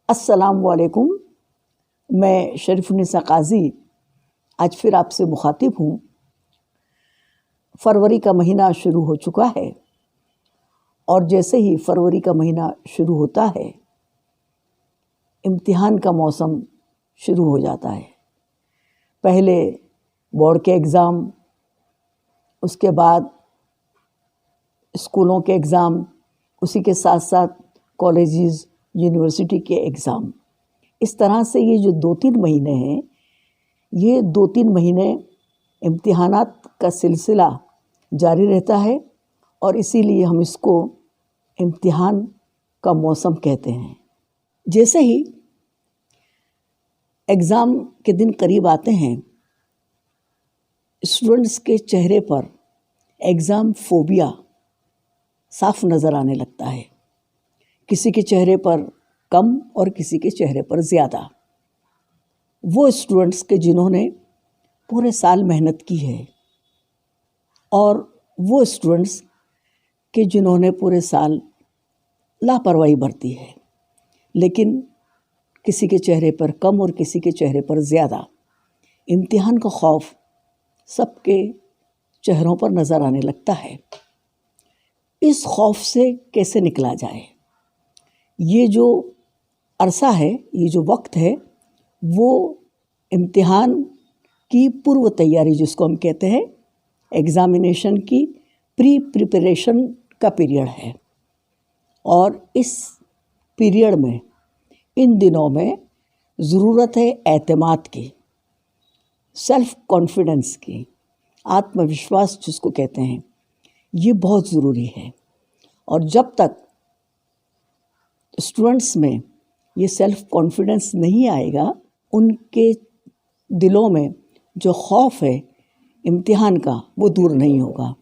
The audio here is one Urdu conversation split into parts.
السلام علیکم، میں شریف النساء قاضی آج پھر آپ سے مخاطب ہوں۔ فروری کا مہینہ شروع ہو چکا ہے اور جیسے ہی فروری کا مہینہ شروع ہوتا ہے امتحان کا موسم شروع ہو جاتا ہے۔ پہلے بورڈ کے ایگزام، اس کے بعد اسکولوں کے ایگزام، اسی کے ساتھ ساتھ کالجز یونیورسٹی کے ایگزام۔ اس طرح سے یہ جو 2-3 مہینے ہیں، یہ 2-3 مہینے امتحانات کا سلسلہ جاری رہتا ہے اور اسی لیے ہم اس کو امتحان کا موسم کہتے ہیں۔ جیسے ہی ایگزام کے دن قریب آتے ہیں، اسٹوڈنٹس کے چہرے پر ایگزام فوبیا صاف نظر آنے لگتا ہے۔ کسی کے چہرے پر کم اور کسی کے چہرے پر زیادہ۔ وہ اسٹوڈنٹس کے جنہوں نے پورے سال محنت کی ہے اور وہ اسٹوڈنٹس کے جنہوں نے پورے سال لاپرواہی برتی ہے، لیکن کسی کے چہرے پر کم اور کسی کے چہرے پر زیادہ۔ امتحان کا خوف سب کے چہروں پر نظر آنے لگتا ہے۔ اس خوف سے کیسے نکلا جائے؟ یہ جو عرصہ ہے، یہ جو وقت ہے، وہ امتحان کی پورو تیاری جس کو ہم کہتے ہیں، ایگزامینیشن کی پریپریشن کا پیریڈ ہے۔ اور اس پیریڈ میں، ان دنوں میں ضرورت ہے اعتماد کی، سیلف کانفیڈنس کی، آتم وشواس جس کو کہتے ہیں، یہ بہت ضروری ہے۔ اور جب تک اسٹوڈنٹس میں یہ سیلف کانفیڈنس نہیں آئے گا، ان کے دلوں میں جو خوف ہے امتحان کا، وہ دور نہیں ہوگا۔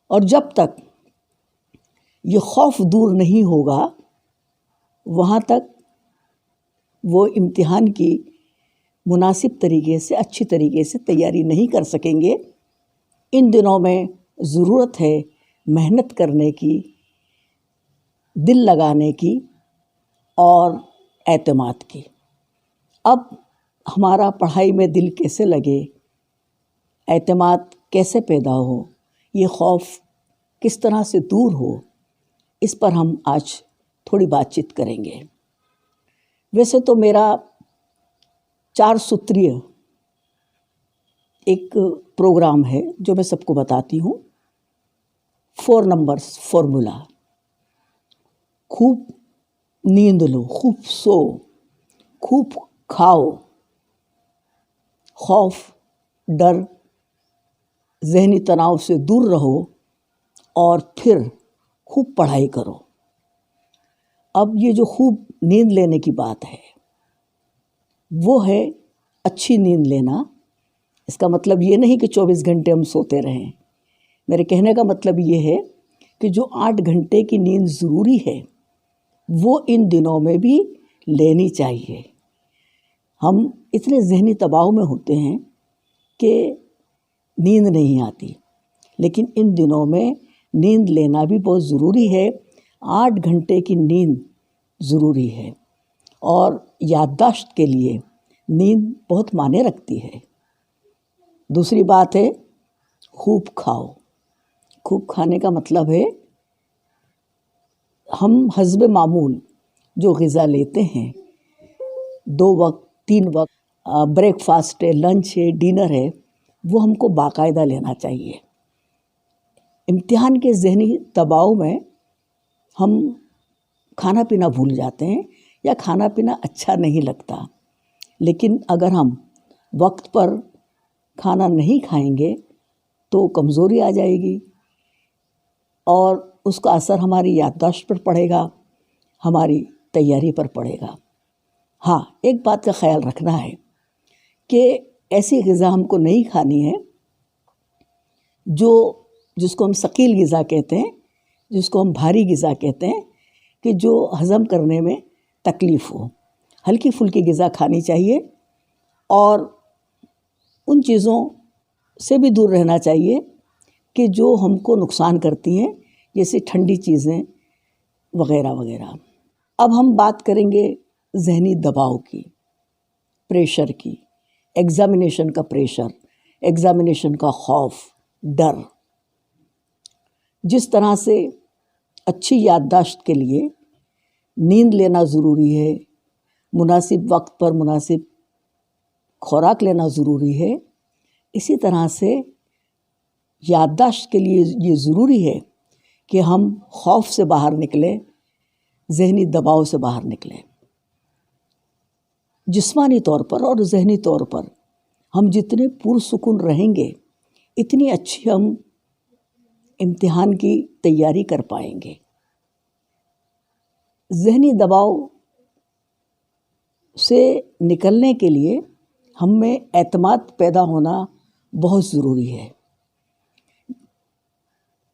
اور جب تک یہ خوف دور نہیں ہوگا، وہاں تک وہ امتحان کی مناسب طریقے سے، اچھی طریقے سے تیاری نہیں کر سکیں گے۔ ان دنوں میں ضرورت ہے محنت کرنے کی، دل لگانے کی اور اعتماد کی۔ اب ہمارا پڑھائی میں دل کیسے لگے، اعتماد کیسے پیدا ہو، یہ خوف کس طرح سے دور ہو، اس پر ہم آج تھوڑی بات چیت کریں گے۔ ویسے تو میرا 4 ستریہ ایک پروگرام ہے جو میں سب کو بتاتی ہوں، 4 نمبرز فارمولا۔ خوب نیند لو، خوب سو، خوب کھاؤ، خوف، ڈر، ذہنی تناؤ سے دور رہو اور پھر خوب پڑھائی کرو۔ اب یہ جو خوب نیند لینے کی بات ہے، وہ ہے اچھی نیند لینا۔ اس کا مطلب یہ نہیں کہ 24 گھنٹے ہم سوتے رہیں۔ میرے کہنے کا مطلب یہ ہے کہ جو 8 گھنٹے کی نیند ضروری ہے، وہ ان دنوں میں بھی لینی چاہیے۔ ہم اتنے ذہنی دباؤ میں ہوتے ہیں کہ نیند نہیں آتی، لیکن ان دنوں میں نیند لینا بھی بہت ضروری ہے۔ 8 گھنٹے کی نیند ضروری ہے اور یادداشت کے لیے نیند بہت معنی رکھتی ہے۔ دوسری بات ہے خوب کھاؤ۔ خوب کھانے کا مطلب ہے ہم حسب معمول جو غذا لیتے ہیں، 2 وقت 3 وقت، بریک فاسٹ ہے، لنچ ہے، ڈنر ہے، وہ ہم کو باقاعدہ لینا چاہیے۔ امتحان کے ذہنی دباؤ میں ہم کھانا پینا بھول جاتے ہیں یا کھانا پینا اچھا نہیں لگتا، لیکن اگر ہم وقت پر کھانا نہیں کھائیں گے تو کمزوری آ جائے گی اور اس کا اثر ہماری یادداشت پر پڑے گا، ہماری تیاری پر پڑے گا۔ ہاں، ایک بات کا خیال رکھنا ہے کہ ایسی غذا ہم کو نہیں کھانی ہے جس کو ہم ثقیل غذا کہتے ہیں، جس کو ہم بھاری غذا کہتے ہیں، کہ جو ہضم کرنے میں تکلیف ہو۔ ہلکی پھلکی غذا کھانی چاہیے اور ان چیزوں سے بھی دور رہنا چاہیے کہ جو ہم کو نقصان کرتی ہیں، جیسے ٹھنڈی چیزیں وغیرہ وغیرہ۔ اب ہم بات کریں گے ذہنی دباؤ کی، پریشر کی، ایگزامینیشن کا پریشر، ایگزامینیشن کا خوف، ڈر۔ جس طرح سے اچھی یادداشت کے لیے نیند لینا ضروری ہے، مناسب وقت پر مناسب خوراک لینا ضروری ہے، اسی طرح سے یادداشت کے لیے یہ ضروری ہے کہ ہم خوف سے باہر نکلیں، ذہنی دباؤ سے باہر نکلیں۔ جسمانی طور پر اور ذہنی طور پر ہم جتنے پرسکون رہیں گے اتنی اچھی ہم امتحان کی تیاری کر پائیں گے۔ ذہنی دباؤ سے نکلنے کے لیے ہم میں اعتماد پیدا ہونا بہت ضروری ہے۔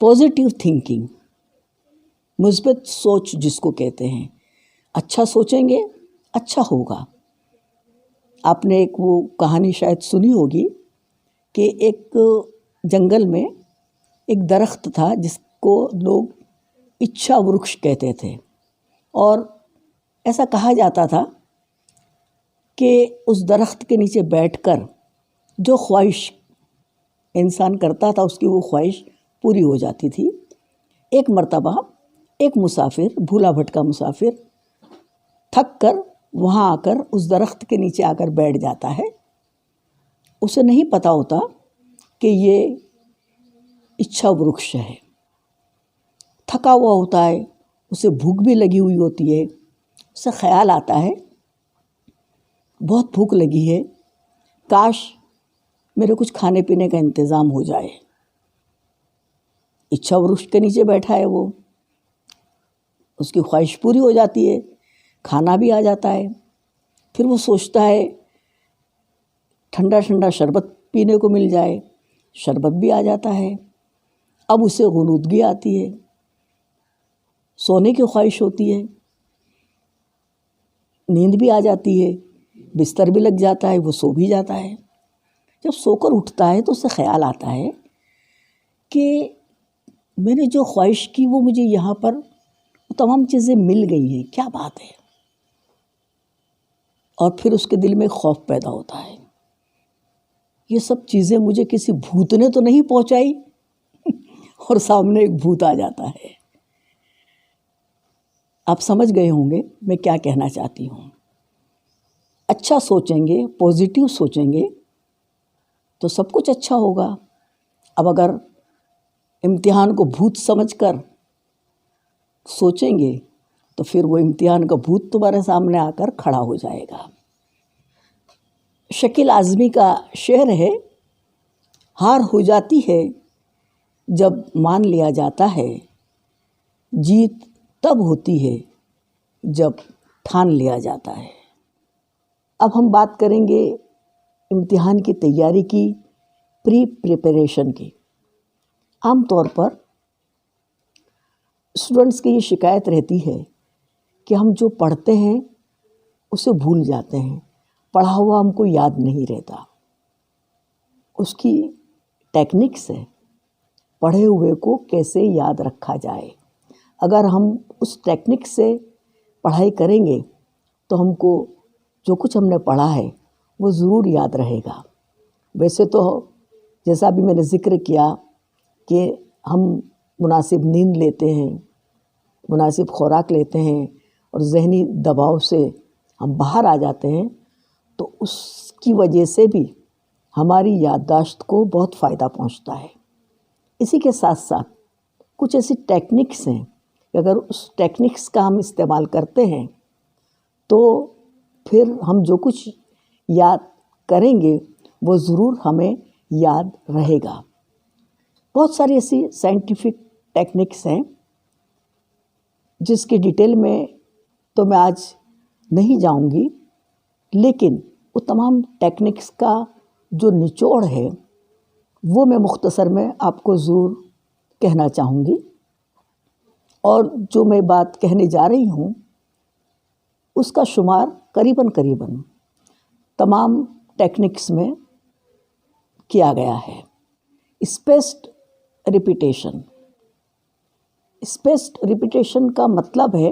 پازیٹیو تھنکنگ، مثبت سوچ جس کو کہتے ہیں، اچھا سوچیں گے اچھا ہوگا۔ آپ نے ایک وہ کہانی شاید سنی ہوگی کہ ایک جنگل میں ایک درخت تھا جس کو لوگ اچھا ورکش کہتے تھے، اور ایسا کہا جاتا تھا کہ اس درخت کے نیچے بیٹھ کر جو خواہش انسان کرتا تھا اس کی وہ خواہش پوری ہو جاتی تھی۔ ایک مرتبہ ایک مسافر، بھولا بھٹکا مسافر، تھک کر وہاں آ کر اس درخت کے نیچے آ کر بیٹھ جاتا ہے۔ اسے نہیں پتہ ہوتا کہ یہ اچھا ورکش ہے، تھکا ہوا ہوتا ہے، اسے بھوک بھی لگی ہوئی ہوتی ہے، اسے خیال آتا ہے بہت بھوک لگی ہے، کاش میرے کچھ کھانے پینے کا انتظام ہو جائے۔ اچھا ورکش کے نیچے بیٹھا ہے وہ، اس کی خواہش پوری ہو جاتی ہے، کھانا بھی آ جاتا ہے۔ پھر وہ سوچتا ہے ٹھنڈا ٹھنڈا شربت پینے کو مل جائے، شربت بھی آ جاتا ہے۔ اب اسے غنودگی آتی ہے، سونے کی خواہش ہوتی ہے، نیند بھی آ جاتی ہے، بستر بھی لگ جاتا ہے، وہ سو بھی جاتا ہے۔ جب سو کر اٹھتا ہے تو اسے خیال آتا ہے کہ میں نے جو خواہش کی وہ مجھے یہاں پر تمام چیزیں مل گئی ہیں، کیا بات ہے۔ اور پھر اس کے دل میں خوف پیدا ہوتا ہے، یہ سب چیزیں مجھے کسی بھوت نے تو نہیں پہنچائی، اور سامنے ایک بھوت آ جاتا ہے۔ آپ سمجھ گئے ہوں گے میں کیا کہنا چاہتی ہوں۔ اچھا سوچیں گے، پازیٹیو سوچیں گے تو سب کچھ اچھا ہوگا۔ اب اگر امتحان کو بھوت سمجھ کر سوچیں گے تو پھر وہ امتحان کا بھوت تمہارے سامنے آ کر کھڑا ہو جائے گا۔ شکیل اعظمی کا شعر ہے، ہار ہو جاتی ہے جب مان لیا جاتا ہے، جیت تب ہوتی ہے جب ٹھان لیا جاتا ہے۔ اب ہم بات کریں گے امتحان کی تیاری کی، پری پریپریشن کی۔ عام طور پر اسٹوڈنٹس کی یہ شکایت رہتی ہے کہ ہم جو پڑھتے ہیں اسے بھول جاتے ہیں، پڑھا ہوا ہم کو یاد نہیں رہتا۔ اس کی ٹیکنکس ہے، پڑھے ہوئے کو کیسے یاد رکھا جائے۔ اگر ہم اس ٹیکنک سے پڑھائی کریں گے تو ہم کو جو کچھ ہم نے پڑھا ہے وہ ضرور یاد رہے گا۔ ویسے تو جیسا بھی میں نے ذکر کیا کہ ہم مناسب نیند لیتے ہیں، مناسب خوراک لیتے ہیں اور ذہنی دباؤ سے ہم باہر آ جاتے ہیں، تو اس کی وجہ سے بھی ہماری یادداشت کو بہت فائدہ پہنچتا ہے۔ اسی کے ساتھ ساتھ کچھ ایسی ٹیکنکس ہیں کہ اگر اس ٹیکنکس کا ہم استعمال کرتے ہیں تو پھر ہم جو کچھ یاد کریں گے وہ ضرور ہمیں یاد رہے گا۔ بہت ساری ایسی سائنٹیفک ٹیکنکس ہیں جس کی ڈیٹیل میں تو میں آج نہیں جاؤں گی، لیکن وہ تمام ٹیکنکس کا جو نچوڑ ہے وہ میں مختصر میں آپ کو ضرور کہنا چاہوں گی، اور جو میں بات کہنے جا رہی ہوں اس کا شمار قریباً تمام ٹیکنکس میں کیا گیا ہے۔ Spaced repetition. اسپیسڈ ریپیٹیشن کا مطلب ہے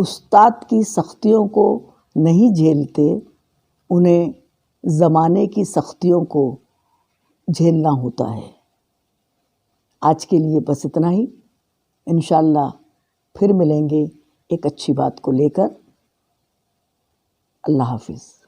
استاد کی سختیوں کو نہیں جھیلتے، انہیں زمانے کی سختیوں کو جھیلنا ہوتا ہے۔ آج کے لیے بس اتنا ہی، انشاءاللہ پھر ملیں گے ایک اچھی بات کو لے کر۔ اللہ حافظ۔